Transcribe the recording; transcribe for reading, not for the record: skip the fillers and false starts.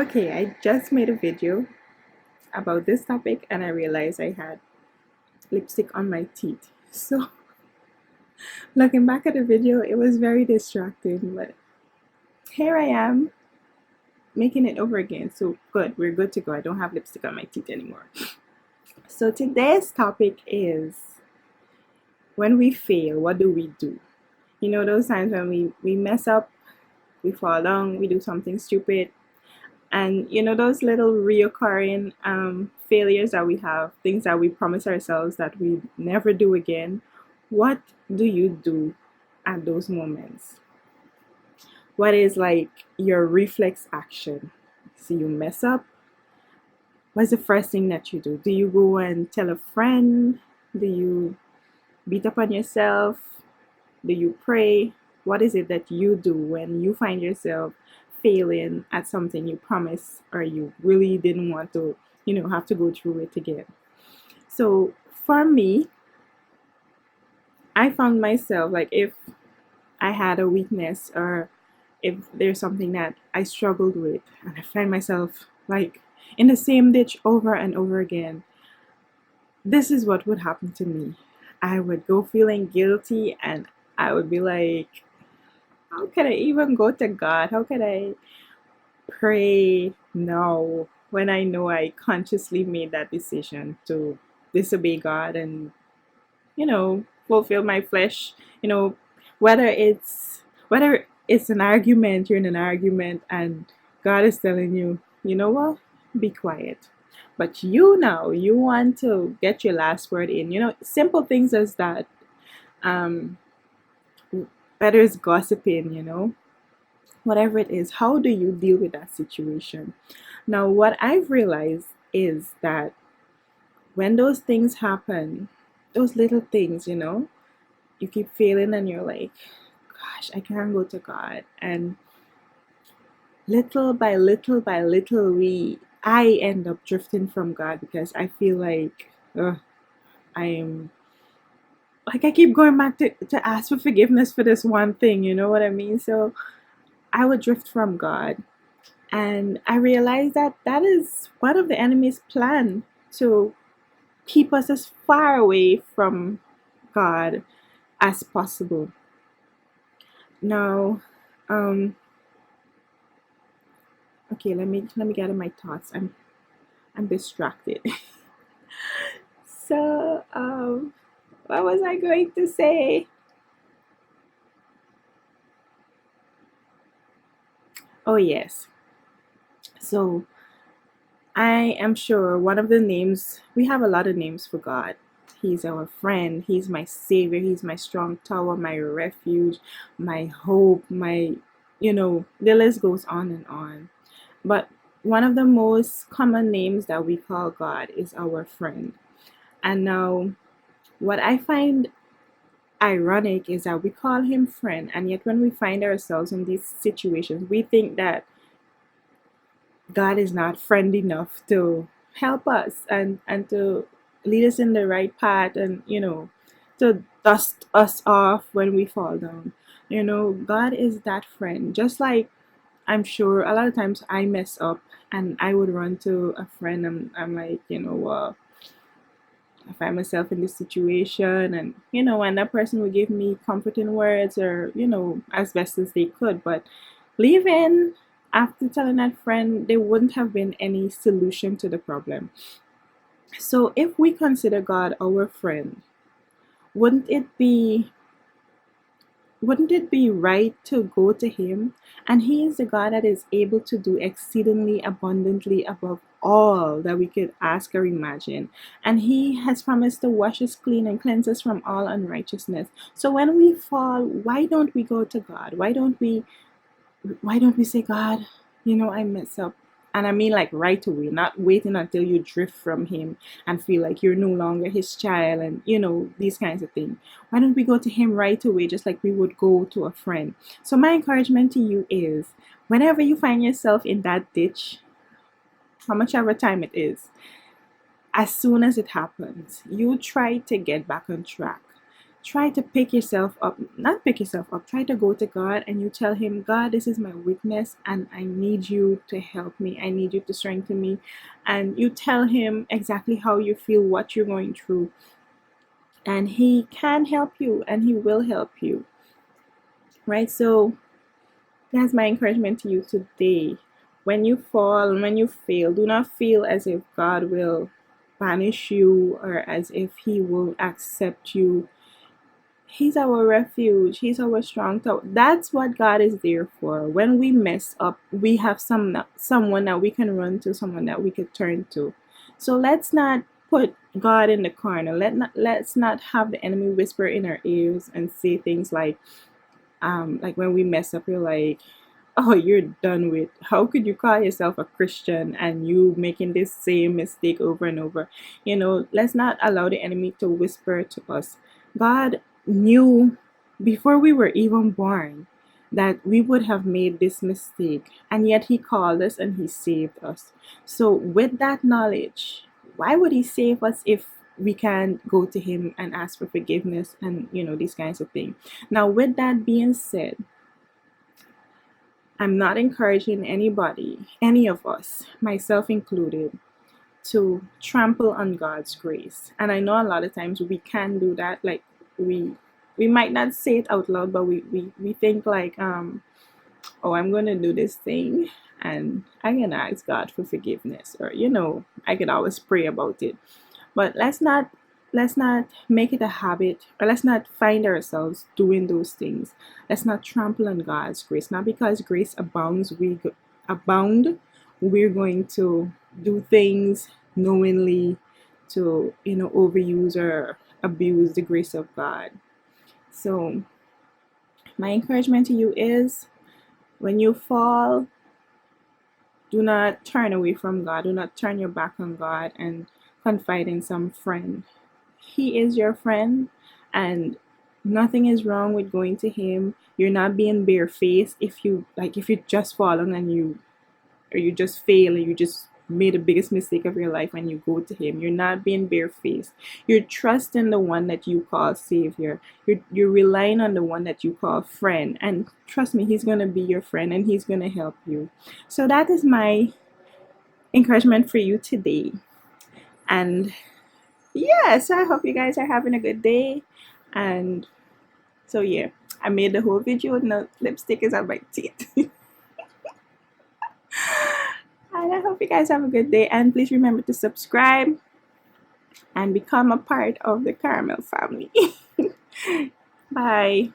Okay, I just made a video about this topic and I realized I had lipstick on my teeth. So, looking back at the video, it was very distracting, but here I am making it over again. So, good, we're good to go. I don't have lipstick on my teeth anymore. So, today's topic is when we fail, what do we do? You know, those times when we mess up, we fall down, we do something stupid, and you know those little reoccurring failures that we have, things that we promise ourselves that we never do again. What do you do at those moments? What is like your reflex action? So you mess up, what's the first thing that you do? Do you go and tell a friend? Do you beat up on yourself? Do you pray? What is it that you do when you find yourself failing at something you promised or you really didn't want to, have to go through it again? So for me, I found myself like if I had a weakness or if there's something that I struggled with and I find myself like in the same ditch over and over again, this is what would happen to me. I would go feeling guilty and I would be like, how can I even go to God? How can I pray now when I know I consciously made that decision to disobey God and, fulfill my flesh? You know, whether it's an argument, you're in an argument and God is telling you, you know what, be quiet. But you want to get your last word in. Simple things as that. Um, Whether it's gossiping, whatever it is, how do you deal with that situation? Now, what I've realized is that when those things happen, those little things, you keep failing and you're like, gosh, I can't go to God. And little by little by little, I end up drifting from God because I feel like I'm like I keep going back to ask for forgiveness for this one thing, you know what I mean? So I would drift from God. And I realized that that is one of the enemy's plan to keep us as far away from God as possible. Now, okay, let me get in my thoughts. I'm distracted. So, what was I going to say? Oh yes. So I am sure one of the names, we have a lot of names for God. He's our friend, He's my Savior, He's my strong tower, my refuge, my hope, the list goes on and on. But one of the most common names that we call God is our friend. And now, what I find ironic is that we call Him friend, and yet when we find ourselves in these situations, we think that God is not friend enough to help us and to lead us in the right path and to dust us off when we fall down. God is that friend. Just like I'm sure a lot of times I mess up and I would run to a friend and I'm like, I find myself in this situation and that person would give me comforting words or, as best as they could. But leaving after telling that friend, there wouldn't have been any solution to the problem. So if we consider God our friend, wouldn't it be wouldn't it be right to go to Him? And He is the God that is able to do exceedingly abundantly above all that we could ask or imagine. And He has promised to wash us clean and cleanse us from all unrighteousness. So when we fall, why don't we go to God? Why don't we say, God, I mess up? And I mean like right away, not waiting until you drift from Him and feel like you're no longer His child and, these kinds of things. Why don't we go to Him right away, just like we would go to a friend? So my encouragement to you is, whenever you find yourself in that ditch, how much ever time it is, as soon as it happens, you try to get back on track. try to pick yourself up, not pick yourself up, try to go to God and you tell him, God, this is my weakness and I need you to help me. I need you to strengthen me. And you tell him exactly how you feel, what you're going through. And he can help you and he will help you. Right? So that's my encouragement to you today. When you fall, when you fail, do not feel as if God will banish you or as if he will accept you. He's our refuge. He's our strong tower. That's what God is there for. When we mess up, we have someone that we can run to, someone that we could turn to. So let's not put God in the corner. Let's not have the enemy whisper in our ears and say things like when we mess up, you're like, oh, you're done with. How could you call yourself a Christian and you making this same mistake over and over? Let's not allow the enemy to whisper to us. God knew before we were even born that we would have made this mistake, and yet he called us and he saved us. So with that knowledge, why would he save us if we can go to him and ask for forgiveness and these kinds of things? Now, with that being said, I'm not encouraging anybody, any of us, myself included, to trample on God's grace. And I know a lot of times we can do that. Like we might not say it out loud, but we think like, oh, I'm going to do this thing and I'm going to ask God for forgiveness, or I could always pray about it. But let's not make it a habit, or let's not find ourselves doing those things. Let's not trample on God's grace. Not because grace abounds, we're going to do things knowingly to overuse or abuse the grace of God. So my encouragement to you is, when you fall, do not turn away from God. Do not turn your back on God and confide in some friend. He is your friend, and nothing is wrong with going to him. You're not being barefaced if you just fallen and you just fail, or you just made the biggest mistake of your life and you go to him. You're not being barefaced. You're trusting the one that you call Savior. You're relying on the one that you call friend. And trust me, he's going to be your friend and he's going to help you. So that is my encouragement for you today. And yes, I hope you guys are having a good day. And so yeah, I made the whole video with no lipstick is on my teeth. And I hope you guys have a good day, and please remember to subscribe and become a part of the Karmel family. Bye.